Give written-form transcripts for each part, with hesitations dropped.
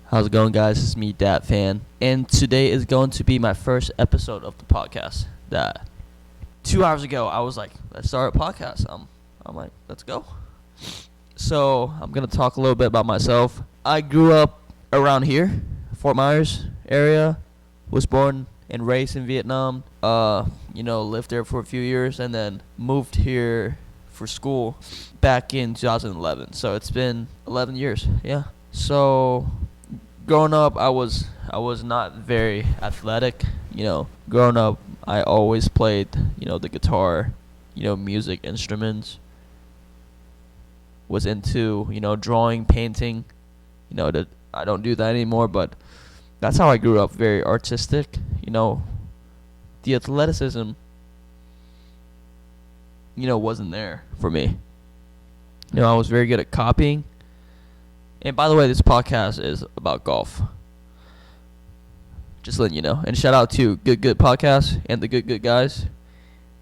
How's it going, guys? It's me, Dat Fan, and today is going to be my first episode of the podcast. That 2 hours ago, I was like, "Let's start a podcast." I'm like, "Let's go." So I'm gonna talk a little bit about myself. I grew up around here, Fort Myers area. Was born and raised in Vietnam. Lived there for a few years, and then moved here for school back in 2011. So it's been 11 years. Yeah. So growing up, I was not very athletic. Growing up, I always played the guitar, music instruments. Was into drawing, painting. That I don't do that anymore, but that's how I grew up. Very artistic. The athleticism wasn't there for me. I was very good at copying. And by the way, this podcast is about golf. Just letting you know. And shout out to Good Podcast and the Good guys.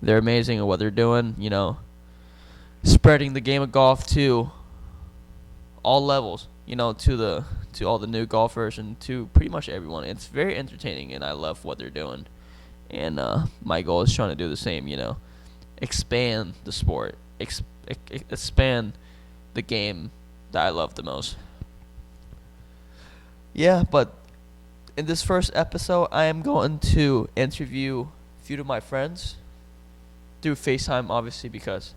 They're amazing at what they're doing. Spreading the game of golf to all levels. To all the new golfers and to pretty much everyone. It's very entertaining, and I love what they're doing. And my goal is trying to do the same. Expand the sport, expand the game that I love the most. Yeah, but in this first episode, I am going to interview a few of my friends through FaceTime, obviously, because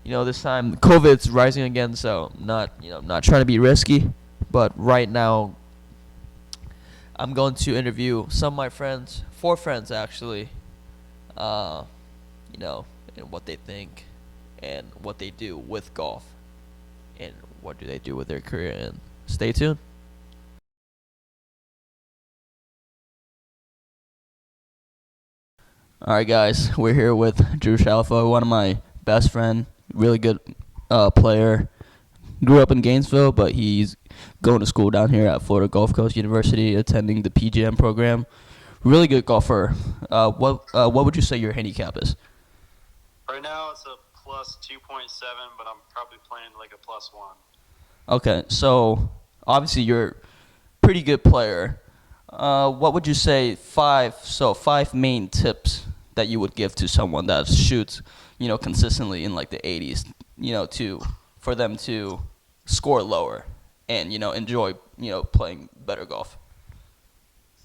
this time COVID's rising again, so not trying to be risky, but right now I'm going to interview some of my friends, four friends actually, uh, and what they think and what they do with golf and what do they do with their career. And stay tuned. All right, guys, we're here with Drew Shalfo, one of my best friend, really good player. Grew up in Gainesville, but he's going to school down here at Florida Gulf Coast University, attending the PGM program. Really good golfer. What would you say your handicap is? Right now it's a plus 2.7, but I'm probably playing like a plus 1. Okay, so obviously you're a pretty good player. What would you say five main tips that you would give to someone that shoots, consistently in like the 80s, to for them to score lower and enjoy, playing better golf?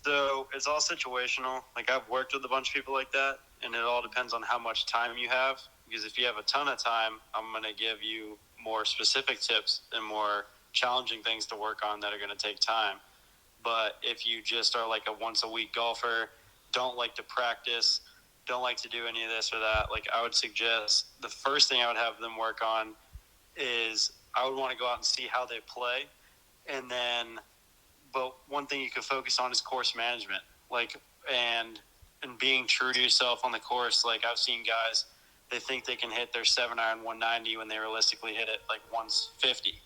So it's all situational. Like I've worked with a bunch of people like that, and it all depends on how much time you have. Because if you have a ton of time, I'm going to give you more specific tips and more challenging things to work on that are going to take time. But if you just are like a once a week golfer, don't like to practice, don't like to do any of this or that, like I would suggest the first thing I would have them work on is I would want to go out and see how they play. And then, but one thing you can focus on is course management, and being true to yourself on the course. Like I've seen guys, they think they can hit their 7-iron 190 when they realistically hit it like 150.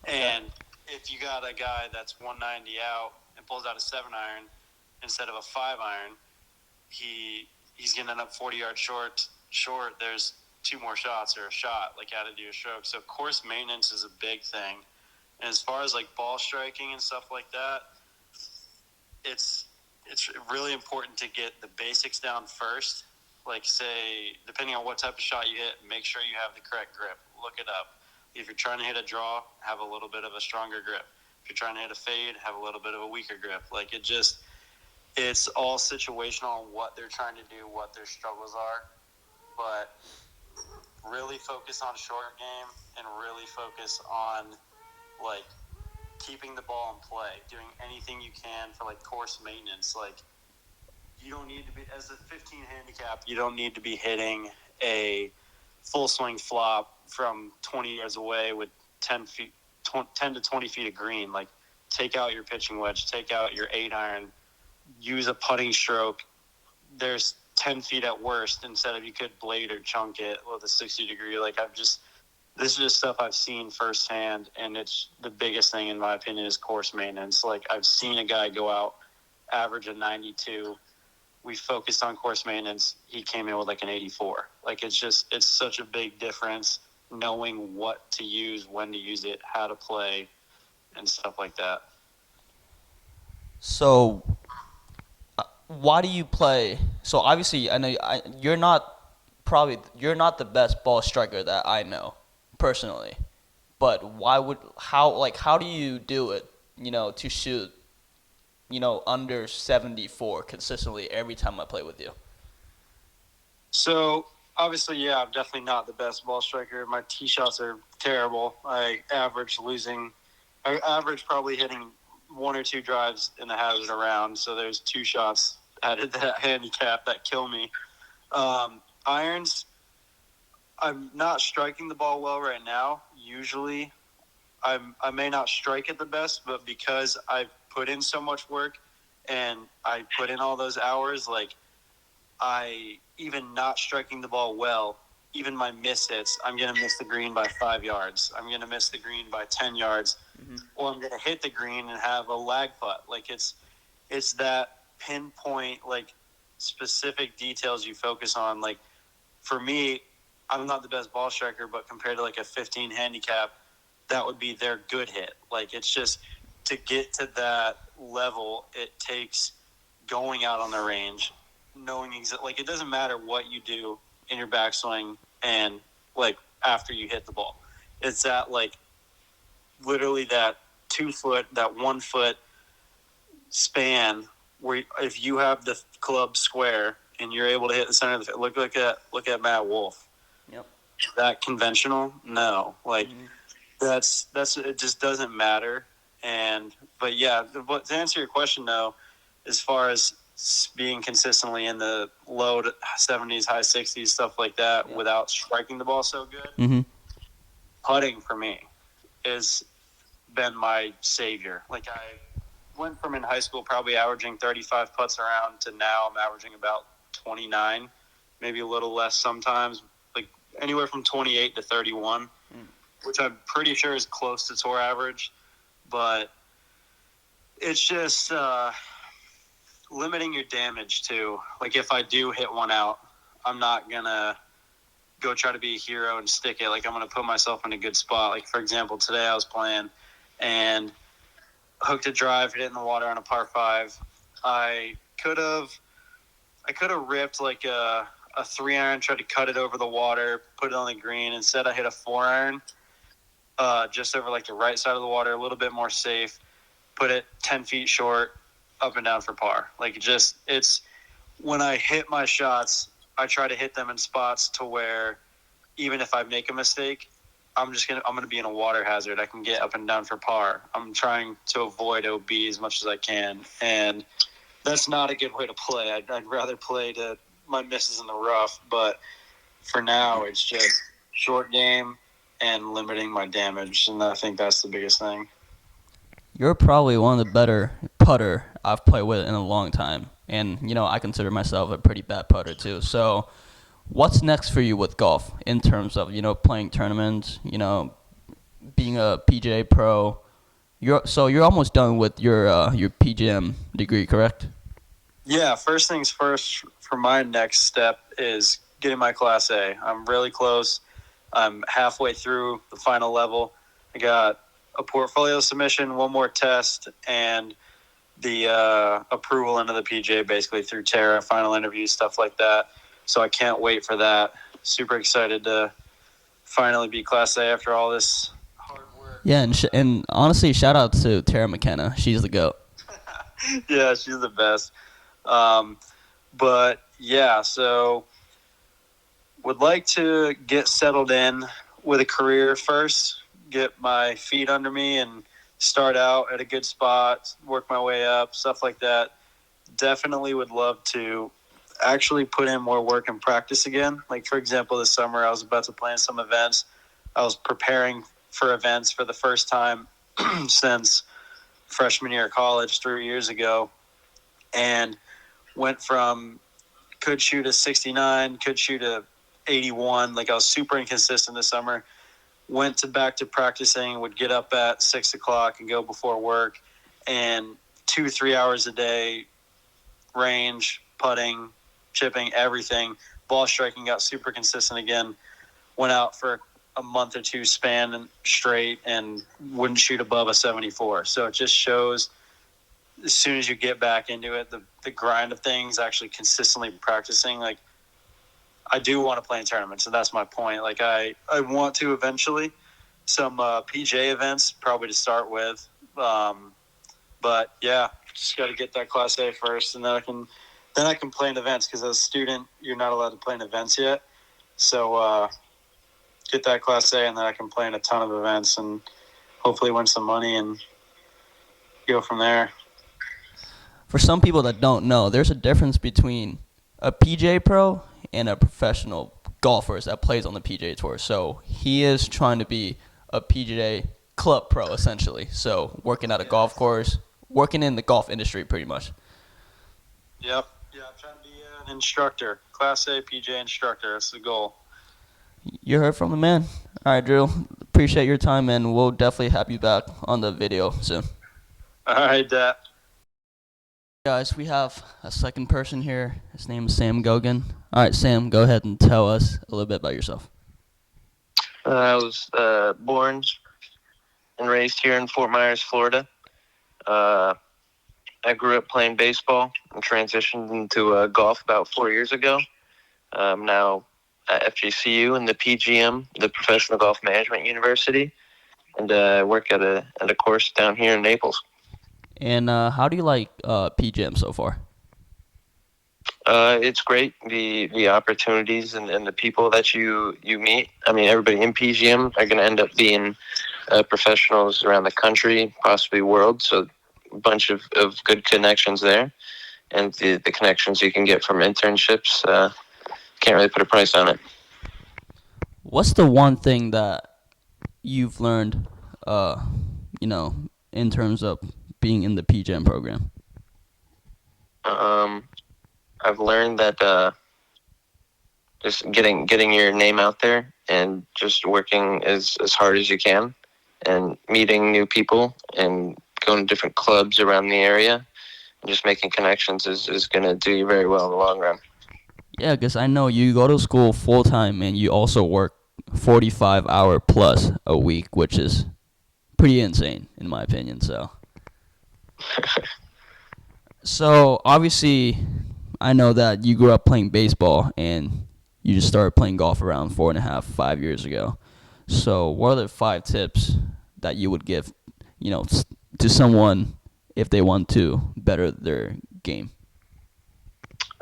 Okay. And if you got a guy that's 190 out and pulls out a 7-iron instead of a 5-iron, he's going to end up 40 yards short. There's two more shots or a shot, like how to do a stroke. So course maintenance is a big thing. And as far as like ball striking and stuff like that, it's really important to get the basics down first. Like say, depending on what type of shot you hit, make sure you have the correct grip. Look it up. If you're trying to hit a draw, have a little bit of a stronger grip. If you're trying to hit a fade, have a little bit of a weaker grip. Like it's all situational on what they're trying to do, what their struggles are. But really focus on short game and really focus on like keeping the ball in play, doing anything you can for like course maintenance. Like you don't need to be, as a 15 handicap, you don't need to be hitting a full swing flop from 20 yards away with 10 to 20 feet of green. Like take out your pitching wedge, take out your 8-iron, use a putting stroke. There's 10 feet at worst instead of you could blade or chunk it with a 60 degree. Like this is just stuff I've seen firsthand, and it's the biggest thing in my opinion is course maintenance. Like I've seen a guy go out, average a 92. We focused on course maintenance. He came in with like an 84. Like it's such a big difference knowing what to use, when to use it, how to play, and stuff like that. So, why do you play? So obviously, I know you're not the best ball striker that I know personally. But how do you do it? To shoot under 74 consistently every time I play with you. So obviously, yeah, I'm definitely not the best ball striker. My tee shots are terrible. I average probably hitting one or two drives in the hazard around. So there's two shots added to that handicap that kill me. Irons, I'm not striking the ball well right now. Usually, I may not strike it the best, but because I've put in so much work and I put in all those hours, like I even not striking the ball well, even my miss hits, I'm going to miss the green by 5 yards. I'm going to miss the green by 10 yards, or I'm going to hit the green and have a lag putt. Like it's that pinpoint, like specific details you focus on. Like for me, I'm not the best ball striker, but compared to like a 15 handicap, that would be their good hit. Like it's just to get to that level, it takes going out on the range, knowing like it doesn't matter what you do in your backswing and like after you hit the ball. It's that like literally that 2 foot, that 1 foot span where if you have the club square and you're able to hit the center of the look at Matt Wolf. Yep. That conventional, no, like that's it just doesn't matter. But yeah, but to answer your question though, as far as being consistently in the low 70s, high 60s, stuff like that, without striking the ball so good, putting for me has been my savior. Like I went from in high school probably averaging 35 putts around to now I'm averaging about 29, maybe a little less sometimes, like anywhere from 28 to 31, which I'm pretty sure is close to tour average. But it's just limiting your damage too. Like if I do hit one out, I'm not going to go try to be a hero and stick it. Like I'm going to put myself in a good spot. Like for example, today I was playing and hooked a drive, hit it in the water on a par 5. I could have ripped like a 3-iron, tried to cut it over the water, put it on the green. Instead, I hit a 4-iron just over like the right side of the water, a little bit more safe, put it 10 feet short, up and down for par. Like it's when I hit my shots, I try to hit them in spots to where even if I make a mistake, I'm gonna be in a water hazard. I can get up and down for par. I'm trying to avoid OB as much as I can, and that's not a good way to play. I'd rather play to my misses in the rough, but for now it's just short game and limiting my damage, and I think that's the biggest thing. You're probably one of the better putter I've played with in a long time, and I consider myself a pretty bad putter too. So, what's next for you with golf in terms of playing tournaments, being a PGA pro? You're almost done with your PGM degree, correct? Yeah, first things first for my next step is getting my Class A. I'm really close. I'm halfway through the final level. I got a portfolio submission, one more test, and the approval into the PGA basically through Terra, final interviews, stuff like that. So I can't wait for that. Super excited to finally be Class A after all this hard work. Yeah, and honestly, shout out to Tara McKenna. She's the GOAT. Yeah, she's the best. But yeah, so would like to get settled in with a career first, get my feet under me and start out at a good spot, work my way up, stuff like that. Definitely would love to actually put in more work and practice again. Like, for example, this summer I was about to plan some events. I was preparing for events for the first time since freshman year of college 3 years ago, and went from could shoot a 69, could shoot a 81. Like I was super inconsistent this summer. Went back to practicing, would get up at 6 o'clock and go before work, and 2-3 hours a day, range, putting, chipping, everything. Ball striking got super consistent again. Went out for a month or two span and straight and wouldn't shoot above a 74. So it just shows as soon as you get back into it, the grind of things, actually consistently practicing, like I do want to play in tournaments, and that's my point. Like I want to eventually some PJ events probably to start with, but yeah, just got to get that Class A first, and then I can play in events because as a student you're not allowed to play in events yet. So get that Class A, and then I can play in a ton of events and hopefully win some money and go from there. For some people that don't know, there's a difference between a PJ pro and a professional golfer that plays on the PJ Tour. So he is trying to be a PJ club pro, essentially. So working at a golf course, working in the golf industry pretty much. Yep. Yeah, I'm trying to be an instructor, Class A PJ instructor. That's the goal. You heard from the man. All right, Drew. Appreciate your time, and we'll definitely have you back on the video soon. All right, Dat. Guys, we have a second person here. His name is Sam Goguen. All right, Sam, go ahead and tell us a little bit about yourself. I was born and raised here in Fort Myers, Florida. I grew up playing baseball and transitioned into golf about 4 years ago. I'm now at FGCU in the PGM, the Professional Golf Management University, and I work at a course down here in Naples. And how do you like PGM so far? It's great, the opportunities and the people that you meet. I mean, everybody in PGM are going to end up being professionals around the country, possibly world, so a bunch of good connections there. And the connections you can get from internships, can't really put a price on it. What's the one thing that you've learned, in terms of being in the PGM program? I've learned that just getting your name out there and just working as hard as you can and meeting new people and going to different clubs around the area and just making connections is going to do you very well in the long run. Yeah, because I know you go to school full-time and you also work 45-hour plus a week, which is pretty insane in my opinion. So obviously, I know that you grew up playing baseball and you just started playing golf around 4.5, 5 years ago. So what are the 5 tips that you would give, to someone if they want to better their game?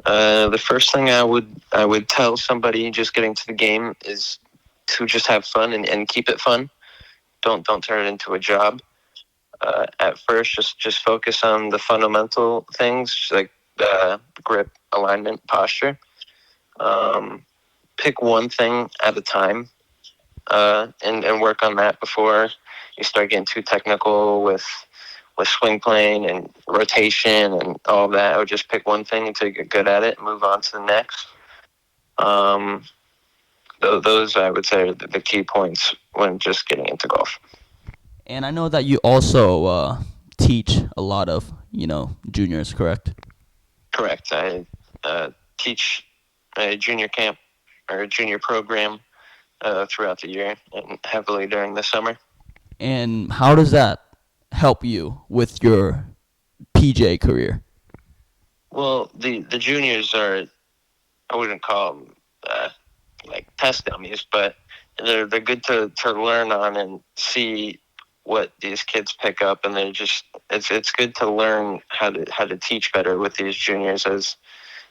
The first thing I would tell somebody just getting to the game is to just have fun and keep it fun. Don't turn it into a job. At first, just focus on the fundamental things like grip, alignment, posture. Pick one thing at a time and work on that before you start getting too technical with swing plane and rotation and all of that. I would just pick one thing until you get good at it and move on to the next. Those, I would say, are the key points when just getting into golf. And I know that you also teach a lot of, juniors, correct? Correct. I teach a junior camp or a junior program throughout the year and heavily during the summer. And how does that help you with your PJ career? Well, the juniors are, I wouldn't call them like test dummies, but they're good to learn on and see what these kids pick up, and they're just it's good to learn how to teach better with these juniors. As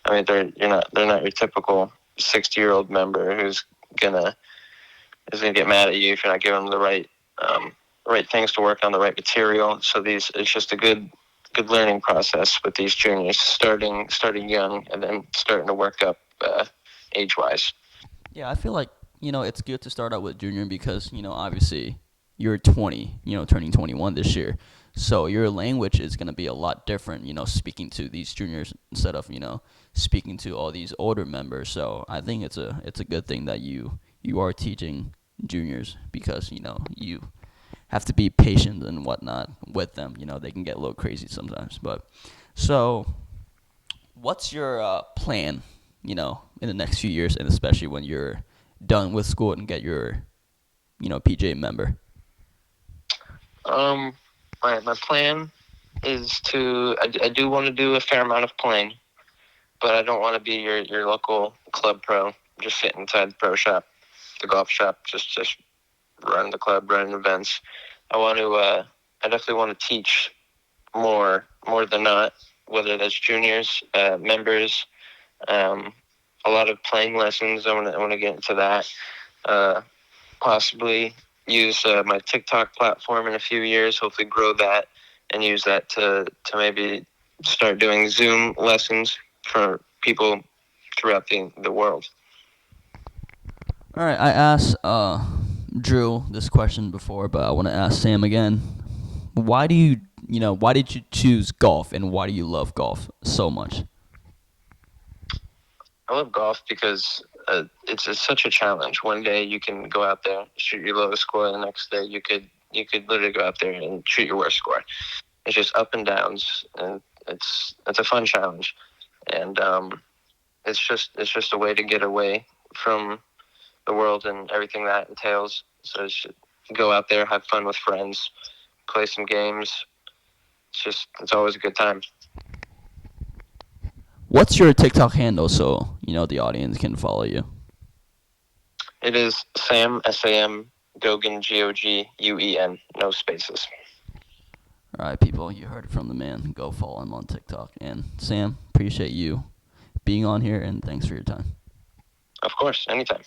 I mean, they're not your typical 60-year-old member who's gonna get mad at you if you're not giving them the right things to work on, the right material. So it's just a good learning process with these juniors, starting young and then starting to work up age-wise. Yeah, I feel like, it's good to start out with junior because, obviously you're 20, turning 21 this year. So your language is going to be a lot different, speaking to these juniors instead of, speaking to all these older members. So I think it's a good thing that you are teaching juniors because, you have to be patient and whatnot with them. They can get a little crazy sometimes. But so what's your plan, in the next few years, and especially when you're done with school and get your, PJ member? My plan is I do want to do a fair amount of playing, but I don't want to be your local club pro, just sit inside the pro shop, the golf shop, just run the club, run events. I definitely want to teach more than not, whether that's juniors, members, um, a lot of playing lessons. I want to get into that. Uh, Possibly use my TikTok platform in a few years. Hopefully, grow that and use that to maybe start doing Zoom lessons for people throughout the world. All right, I asked Drew this question before, but I want to ask Sam again. Why why did you choose golf, and why do you love golf so much? I love golf because it's such a challenge. One day you can go out there, shoot your lowest score. The next day you could literally go out there and shoot your worst score. It's just up and downs, and it's a fun challenge. And it's just a way to get away from the world and everything that entails. So it's just go out there, have fun with friends, play some games. It's always a good time. What's your TikTok handle so the audience can follow you? It is Sam SAM Goguen GOGUEN, no spaces. All right, people, you heard it from the man. Go follow him on TikTok. And Sam, appreciate you being on here, and thanks for your time. Of course, anytime.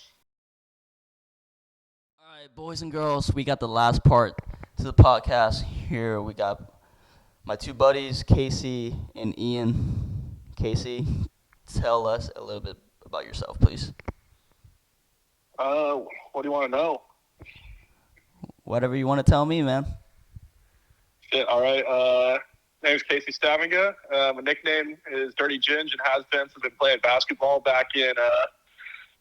All right, boys and girls, we got the last part to the podcast. Here we got my two buddies, Casey and Ian. Casey, tell us a little bit about yourself, please. What do you want to know? Whatever you want to tell me, man. Shit, all right. Name's Casey Stavinga. My nickname is Dirty Ginge and has been since I've been playing basketball back in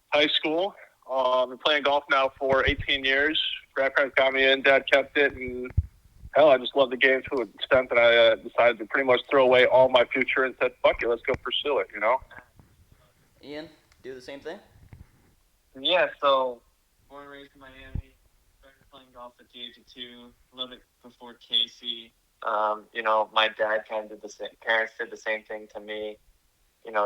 high school. Been playing golf now for 18 years. Grandparents got me in, dad kept it, and hell, I just love the game to an extent that I decided to pretty much throw away all my future and said, fuck it, let's go pursue it, Ian, do the same thing? Yeah, so born and raised in Miami, started playing golf at the age of 2, a little bit before Casey. My dad kind of did the same, parents did the same thing to me,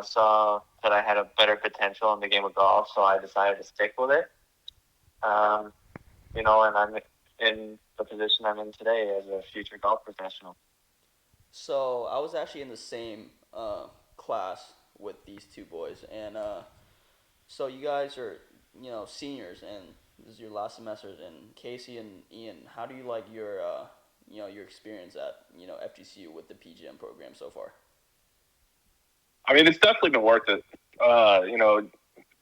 saw that I had a better potential in the game of golf, so I decided to stick with it. And I'm in the position I'm in today as a future golf professional. So I was actually in the same class with these two boys, and so you guys are seniors, and this is your last semesters. And Casey and Ian, how do you like your your experience at FGCU with the PGM program so far? I mean, it's definitely been worth it.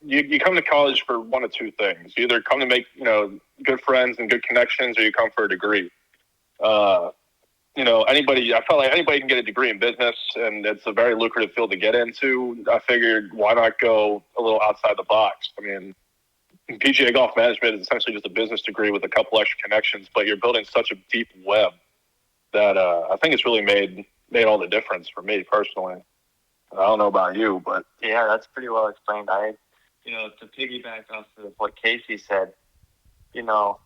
You come to college for one of two things. You either come to make, good friends and good connections, or you come for a degree. I felt like anybody can get a degree in business, and it's a very lucrative field to get into. I figured, why not go a little outside the box? I mean, PGA golf management is essentially just a business degree with a couple extra connections, but you're building such a deep web that I think it's really made all the difference for me personally. I don't know about you, but yeah, that's pretty well explained. To piggyback off of what Casey said, the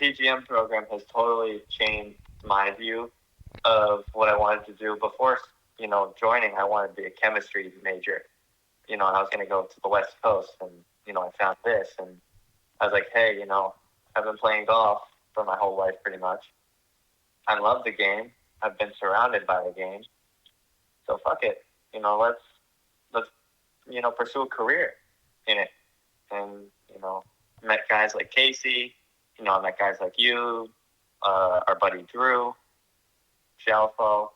PGM program has totally changed my view of what I wanted to do. Before, joining, I wanted to be a chemistry major, and I was going to go to the West Coast, and, I found this, and I was like, hey, I've been playing golf for my whole life pretty much. I love the game. I've been surrounded by the game. So fuck it. Let's pursue a career in it. And, met guys like Casey, I met guys like you, our buddy Drew, Shalfo.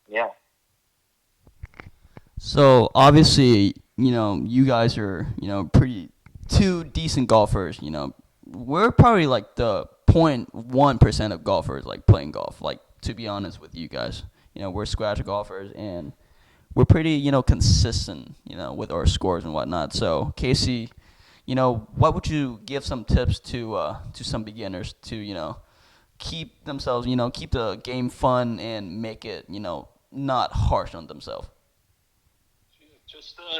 Yeah. So obviously, you guys are, pretty two decent golfers. We're probably like the 0.1% of golfers like playing golf. Like, to be honest with you guys, we're scratch golfers, and we're pretty, consistent, with our scores and whatnot. So Casey, what would you give some tips to some beginners to, keep themselves, keep the game fun and make it, not harsh on themselves?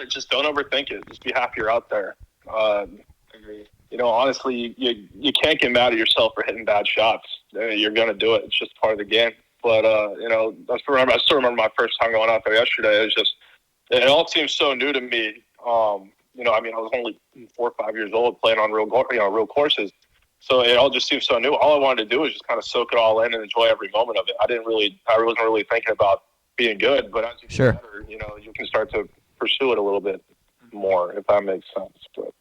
just don't overthink it. Just be happy you're out there. Agreed. Honestly, you can't get mad at yourself for hitting bad shots. You're gonna do it. It's just part of the game. But I still remember my first time going out there yesterday. It was just it all seems so new to me. I was only 4 or 5 years old playing on real courses, so it all just seems so new. All I wanted to do was just kind of soak it all in and enjoy every moment of it. I wasn't really thinking about being good, but as you Sure. get better, you can start to pursue it a little bit more, if that makes sense. But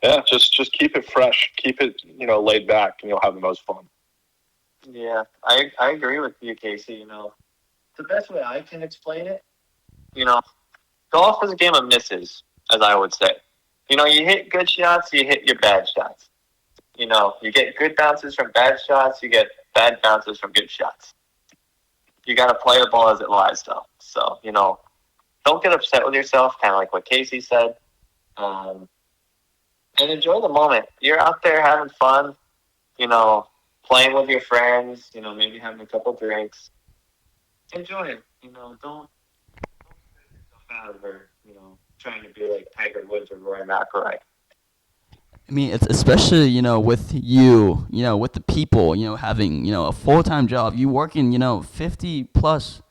yeah, just keep it fresh, keep it laid back, and you'll have the most fun. Yeah, I agree with you, Casey. The best way I can explain it, golf is a game of misses, as I would say. You hit good shots, you hit your bad shots. You get good bounces from bad shots, you get bad bounces from good shots. You got to play the ball as it lies, though. So, don't get upset with yourself, kind of like what Casey said. And enjoy the moment. You're out there having fun, playing with your friends, maybe having a couple drinks. Enjoy it. Don't stress yourself out over, trying to be like Tiger Woods or Roy McIlroy. I mean, it's especially, with you, with the people, having, a full-time job, you working, 50 plus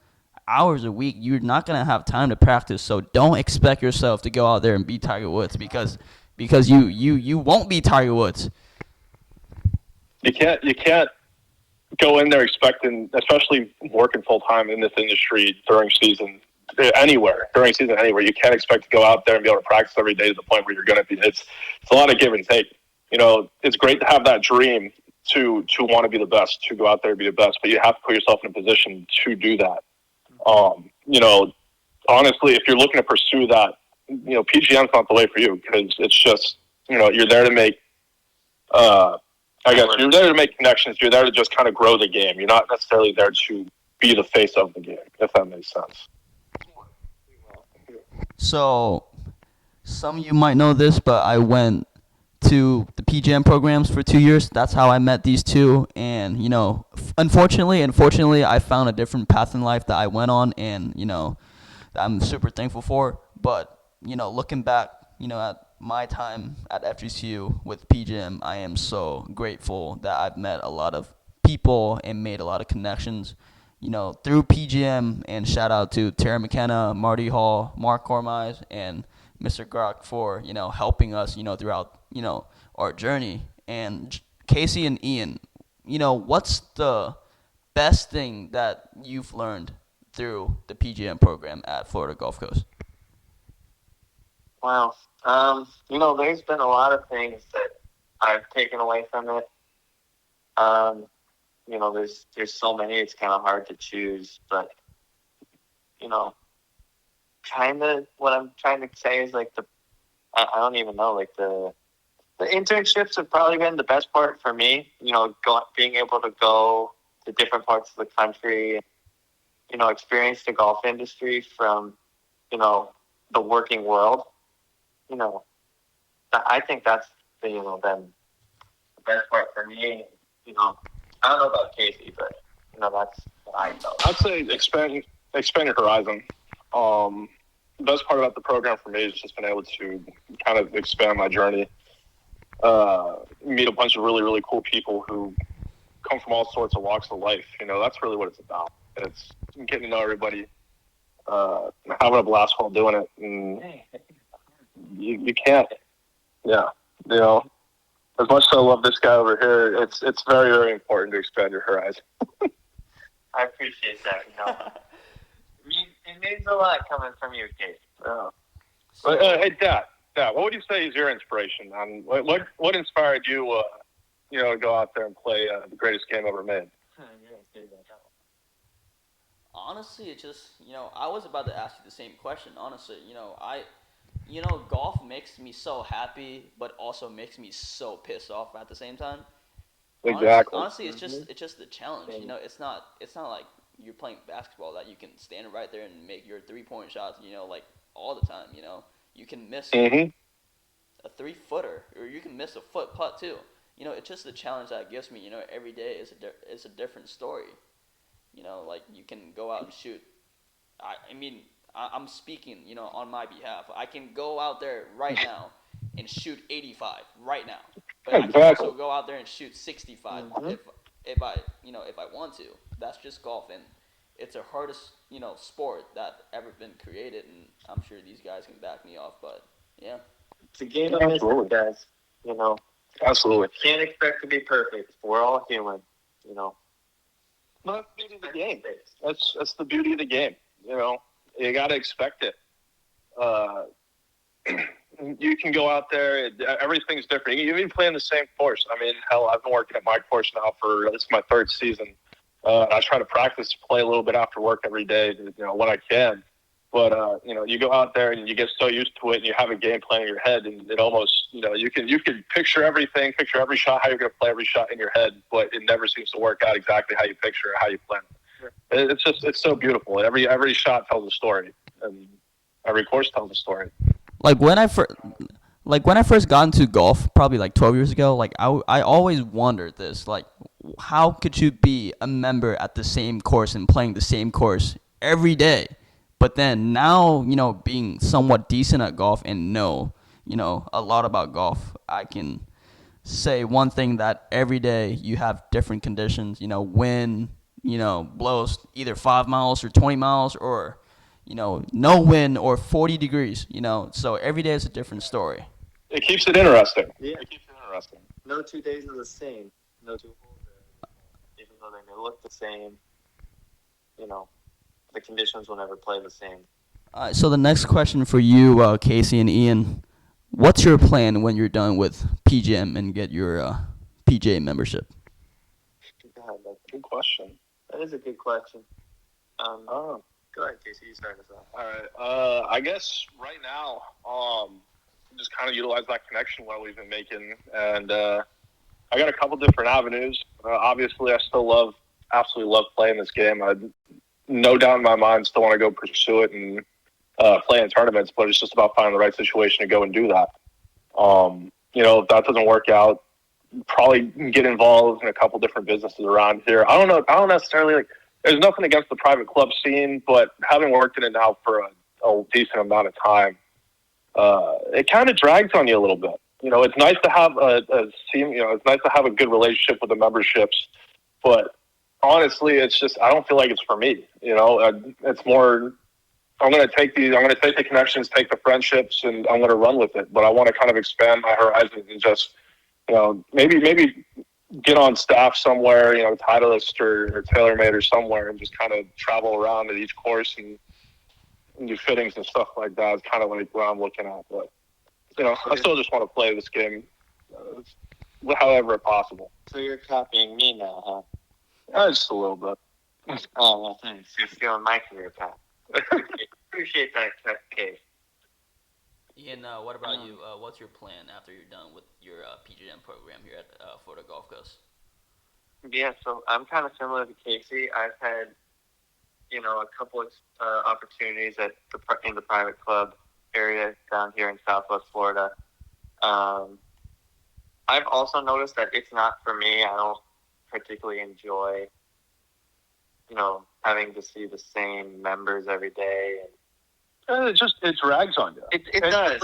hours a week, you're not going to have time to practice. So don't expect yourself to go out there and beat Tiger Woods because you won't be Tiger Woods. You can't go in there expecting, especially working full time in this industry during season anywhere. You can't expect to go out there and be able to practice every day to the point where you're going to be. It's a lot of give and take. It's great to have that dream to want to be the best, to go out there and be the best, but you have to put yourself in a position to do that. Honestly, if you're looking to pursue that, PGM's not the way for you, because it's just, you're there to make, you're there to make connections. You're there to just kind of grow the game. You're not necessarily there to be the face of the game, if that makes sense. So some of you might know this, but I went to the PGM programs for 2 years. That's how I met these two. And, unfortunately, I found a different path in life that I went on, and, that I'm super thankful for. But, looking back, at my time at FGCU with PGM, I am so grateful that I've met a lot of people and made a lot of connections, through PGM. And shout out to Tara McKenna, Marty Hall, Mark Cormize, and Mr. Grok for, helping us, throughout, our journey. And Casey and Ian, what's the best thing that you've learned through the PGM program at Florida Gulf Coast? Wow. There's been a lot of things that I've taken away from it. There's so many, it's kind of hard to choose, but, what I'm trying to say is like I don't even know, like the internships have probably been the best part for me, being able to go to different parts of the country, experience the golf industry from, the working world. I think that's been the best part for me. I don't know about Casey, but that's what I felt. I'd say expand your horizon. The best part about the program for me is just been able to kind of expand my journey, meet a bunch of really, really cool people who come from all sorts of walks of life. That's really what it's about. It's getting to know everybody, having a blast while doing it. And you can't, yeah, as much as I love this guy over here, it's very, very important to expand your horizon. I appreciate that. It means a lot coming from you, Casey. Hey, Dad, what would you say is your inspiration? What inspired you, to go out there and play the greatest game ever made? Honestly, it just, I was about to ask you the same question. Honestly, golf makes me so happy, but also makes me so pissed off at the same time. Exactly. Honestly, it's just the challenge. It's not like you're playing basketball that you can stand right there and make your 3-point shots. Like all the time. You can miss a 3-footer, or you can miss a foot putt too. It's just the challenge that it gives me. Every day is a different story. Like you can go out and shoot. I'm speaking, on my behalf. I can go out there right now and shoot 85 right now. But I can also go out there and shoot 65 if I want to. That's just golf, and it's the hardest sport that ever been created, and I'm sure these guys can back me off. But yeah, It's a game of missing, guys. You know, Absolutely. can't expect to be perfect. We're all human. You know. Well, that's the beauty of the game. That's the beauty of the game. You got to expect it. You can go out there. Everything's different. You even play in the same course. I mean, hell, I've been working at my course now for this is my third season. I try to practice, play a little bit after work every day, when I can. But you go out there and you get so used to it, and you have a game plan in your head, and it almost, you can picture everything, picture every shot, how you're going to play every shot in your head, but it never seems to work out exactly how you picture or how you plan. It's so beautiful. Every shot tells a story, and every course tells a story. like when I first. Like when I first got into golf, probably like 12 years ago, like I always wondered this, like how could you be a member at the same course and playing the same course every day? But then now, being somewhat decent at golf and know, a lot about golf, I can say one thing that every day you have different conditions, wind, blows either 5 miles or 20 miles or, no wind or 40 degrees, so every day is a different story. It keeps it interesting. Yeah. It keeps it interesting. No 2 days are the same. No 2 holes are, even though they may look the same. The conditions will never play the same. All right, so the next question for you, Casey and Ian, what's your plan when you're done with PGM and get your PGA membership? God, that's Good question. That is a good question. Go ahead, Casey. You start us off. All right. I guess right now, just kind of utilize that connection while we've been making, and I got a couple different avenues. Obviously, I still absolutely love playing this game. I no doubt in my mind still want to go pursue it and play in tournaments, but it's just about finding the right situation to go and do that. If that doesn't work out, probably get involved in a couple different businesses around here. I don't know. I don't necessarily there's nothing against the private club scene, but having worked in it now for a decent amount of time, it kind of drags on you a little bit. It's nice to have it's nice to have a good relationship with the memberships, but honestly, it's just I don't feel like it's for me. It's more. I'm going to take the connections, take the friendships, and I'm going to run with it. But I want to kind of expand my horizons and just, maybe get on staff somewhere, Titleist or TaylorMade or somewhere, and just kind of travel around at each course and do fittings and stuff like that. It's kind of like what I'm looking at. But, I still just want to play this game however possible. So you're copying me now, huh? Just a little bit. Oh, well, thanks. You're stealing my career path. Appreciate that, Case. Ian, what about you? What's your plan after you're done with your PGM program here at Florida Gulf Coast? Yeah, so I'm kind of similar to Casey. I've had, a couple of opportunities in the private club area down here in Southwest Florida. I've also noticed that it's not for me. I don't particularly enjoy, having to see the same members every day. And it drags on you. It does,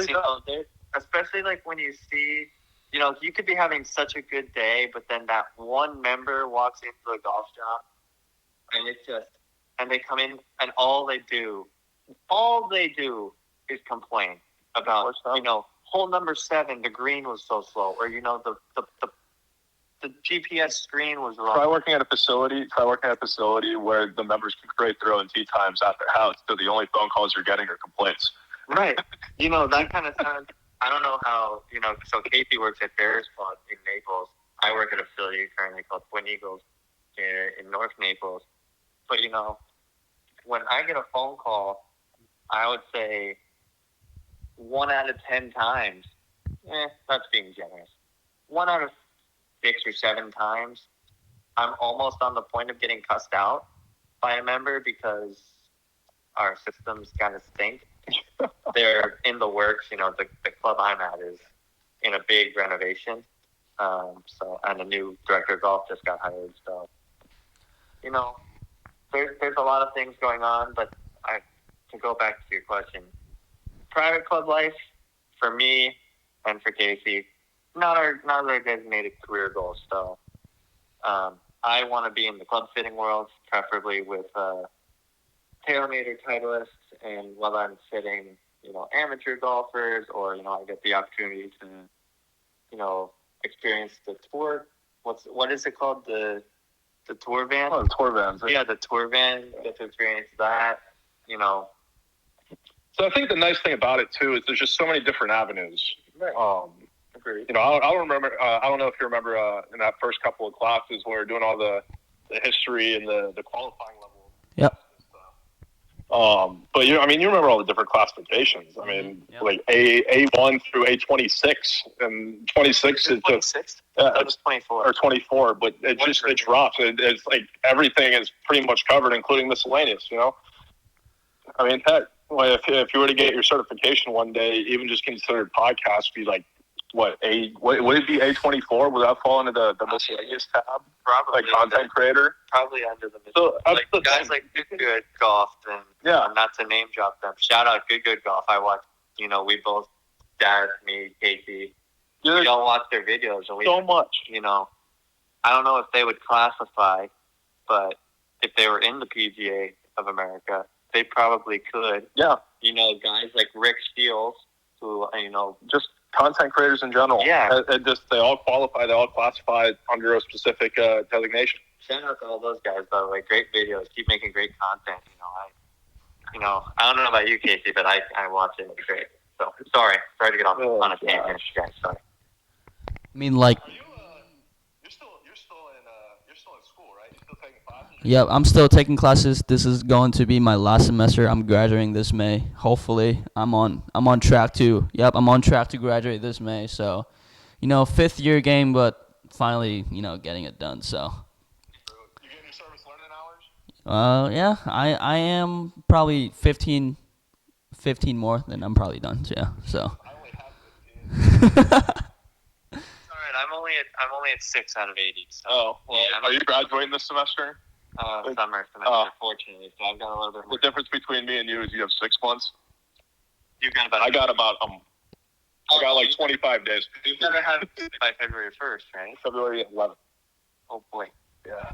especially like when you see, you could be having such a good day, but then that one member walks into the golf shop, and they come in, and all they do is complain about, hole number 7, the green was so slow, or the GPS screen was wrong. Try working at a facility where the members can create their own tee times at their house, so the only phone calls you're getting are complaints. Right. That kind of sounds. I don't know how. So Casey works at Bears Club in Naples. I work at a facility currently called Twin Eagles in North Naples. But when I get a phone call, I would say 1 out of 10 times. That's being generous. 1 out of 6 or 7 times, I'm almost on the point of getting cussed out by a member because our systems kind of stink. They're in the works. The club I'm at is in a big renovation. And a new director of golf just got hired. So, there's a lot of things going on. But to go back to your question, private club life for me and for Casey, not our designated career goals. So, I want to be in the club fitting world, preferably with TaylorMade or Titleist. And while I'm fitting, amateur golfers, or I get the opportunity to, experience the tour. What is it called? The tour van? Oh, the tour vans. Yeah, the tour van. Get to experience that. So I think the nice thing about it too is there's just so many different avenues. Right. Agreed. I'll remember. I don't know if you remember in that first couple of classes where we're doing all the history and the qualifying level. Yep. But you remember all the different classifications. I mean, like A1 through A26, and 26 is 26. Yeah, That was 24 or 24, but it drops. It's like everything is pretty much covered, including miscellaneous. I mean, heck, if you were to get your certification one day, even just considered podcasts, be like, would it be A24? Would that fall into the miscellaneous tab? Probably. Like content creator? Probably under the So, like guys like Good Golf, and not to name drop them. Shout out Good Golf. I watch. We both, Dad, me, Casey. We all watch their videos, and so much. I don't know if they would classify, but if they were in the PGA of America, they probably could. Yeah. Guys like Rick Steele, who just content creators in general. Yeah. They all qualify. They all classify under a specific designation. Shout out to all those guys, by the way. Great videos. Keep making great content. I don't know about you, Casey, but I watch it. It's great. So sorry to get off on a tangent, guys. Sorry. I mean, like. You're still in school, right? You're still taking classes. Yep, I'm still taking classes. This is going to be my last semester. I'm graduating this May. Hopefully, I'm on track to. Yep, I'm on track to graduate this May. So, 5th year game, but finally, getting it done. So. You getting your service learning hours? Yeah, I am probably 15 more, then I'm probably done. Yeah, so. I only have 15. All right, I'm only at 6 out of 80. So. Oh, well, are you graduating this semester? Summer semester, fortunately. So I've got a little bit more. The difference between me and you is you have 6 months. You've got about. I got like 25 days. You've got to have it by February 1st, right? February 11th. Oh boy. Yeah.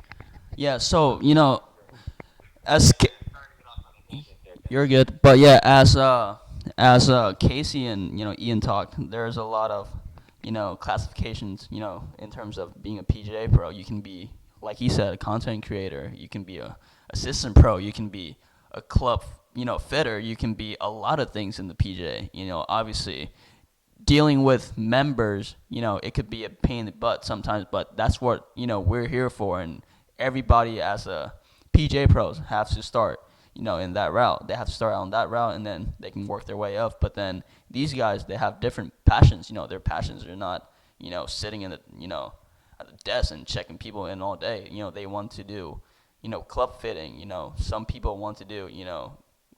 Yeah, so as you're good, but yeah, as Casey and Ian talked, there's a lot of classifications. In terms of being a PGA pro, you can be, like he said, a content creator. You can be a assistant pro. You can be a club fitter. You can be a lot of things in the PGA. Obviously, dealing with members, it could be a pain in the butt sometimes, but that's what we're here for. And everybody as a PGA pros has to start in that route. They have to start on that route, and then they can work their way up. But then these guys, they have different passions. Their passions are not sitting in the at the desk and checking people in all day. They want to do club fitting. Some people want to do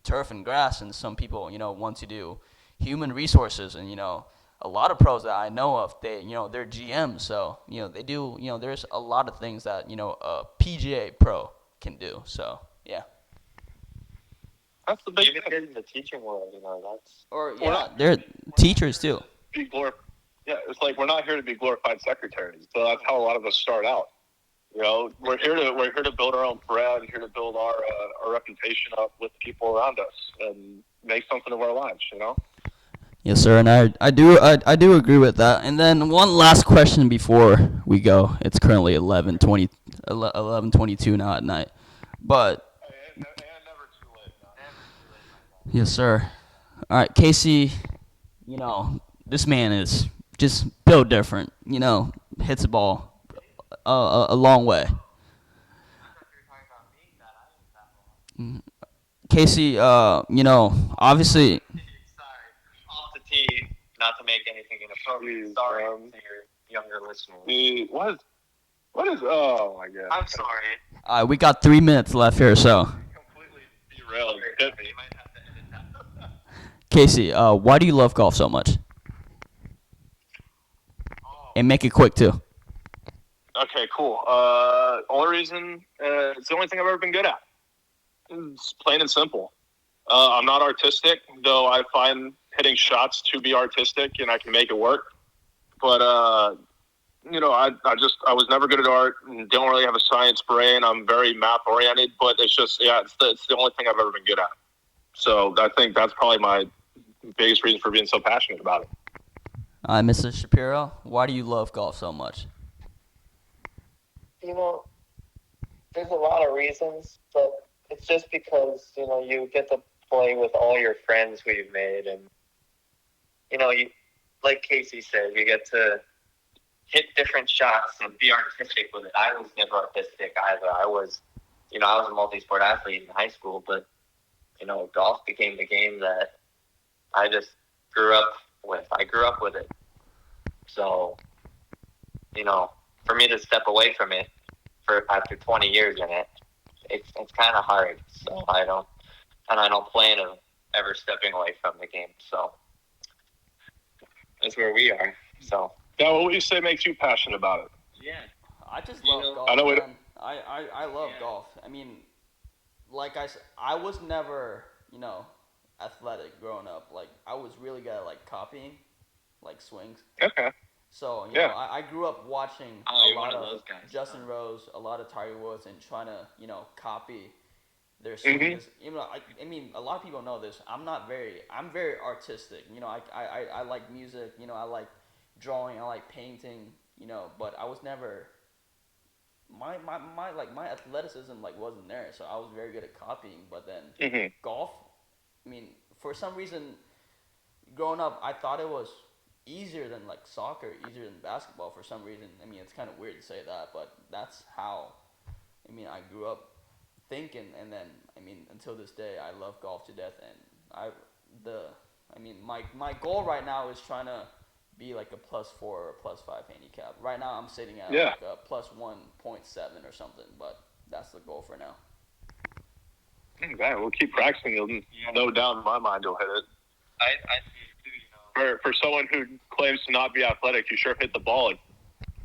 turf and grass, and some people want to do human resources. And a lot of pros that I know of, they're GMs, so they do there's a lot of things that a PGA pro can do. So yeah. That's the big Even thing. in the teaching world, that's. Or they're teachers too. Yeah, it's like we're not here to be glorified secretaries. So that's how a lot of us start out. We're here to build our own brand, here to build our reputation up with people around us and make something of our lives. Yes, sir, and I do agree with that. And then one last question before we go. It's currently 11:22 now at night, but. Never too late. Yes, sir. All right, Casey, this man is just built different, hits the ball a long way. Casey, obviously. Sorry, off the tee, not to make anything inappropriate. Sorry to your younger listeners. What is? Oh my God! I'm sorry. All right, we got 3 minutes left here, so. Completely derailed. You might have to edit that. Casey, why do you love golf so much? And make it quick too. Okay, cool. Only reason, it's the only thing I've ever been good at. It's plain and simple. I'm not artistic, though I find hitting shots to be artistic, and I can make it work. But I was never good at art and don't really have a science brain. I'm very math oriented, but it's just, it's the only thing I've ever been good at. So I think that's probably my biggest reason for being so passionate about it. Mr. Shapiro, why do you love golf so much? There's a lot of reasons, but it's just because, you get to play with all your friends who you've made. And, you, like Casey said, you get to hit different shots and be artistic with it. I was never artistic either. I was a multi-sport athlete in high school, but, golf became the game that I just grew up with. I grew up with it. So, for me to step away from it after 20 years in it, it's kind of hard. So I don't plan on ever stepping away from the game. So that's where we are. So yeah, what would you say makes you passionate about it? Yeah, I just love golf. I know man. I love golf. I mean, like I said, I was never athletic growing up. Like I was really good at like copying, like swings. Okay. So, I grew up watching a lot of Justin Rose, a lot of Tiger Woods, and trying to, copy their swings. Even I mean, a lot of people know this. I'm very artistic. I like music. I like drawing. I like painting. But I was never, my athleticism wasn't there. So I was very good at copying. But then golf, I mean, for some reason, growing up, I thought it was easier than soccer, easier than basketball for some reason. I mean, it's kind of weird to say that, but that's how, I grew up thinking. And then, until this day, I love golf to death. And my goal right now is trying to be like a +4 or +5 handicap. Right now, I'm sitting at like a +1.7 or something, but that's the goal for now. Okay, we'll keep practicing. No doubt in my mind you'll hit it. I see too. For someone who claims to not be athletic, you sure hit the ball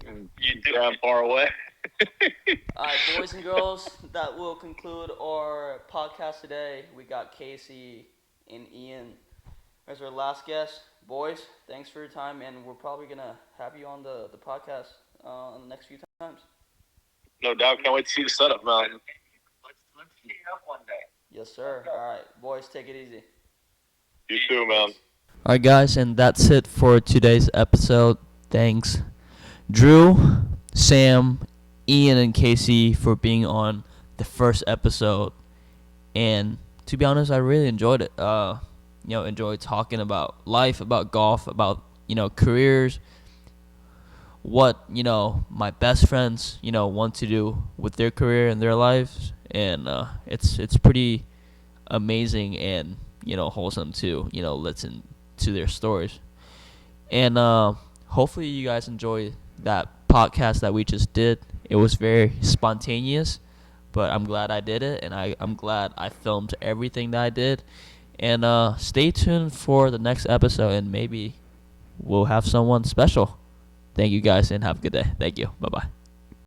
and damn far away. All right, boys and girls, that will conclude our podcast today. We got Casey and Ian as our last guest. Boys, thanks for your time, and we're probably going to have you on the podcast in the next few times. No doubt. Can't wait to see the setup, man. Let's meet up one day. Yes, sir. All right, boys, take it easy. You too, man. All right, guys, and that's it for today's episode. Thanks, Drew, Sam, Ian, and Casey for being on the first episode. And to be honest, I really enjoyed it. Enjoyed talking about life, about golf, about careers, what my best friends want to do with their career and their lives, and it's pretty amazing and wholesome to listen to their stories. And hopefully you guys enjoy that podcast that we just did. It was very spontaneous, but I'm glad I did it, and I'm glad I filmed everything that I did. And stay tuned for the next episode, and maybe we'll have someone special. Thank you guys, and have a good day. Thank you. Bye-bye.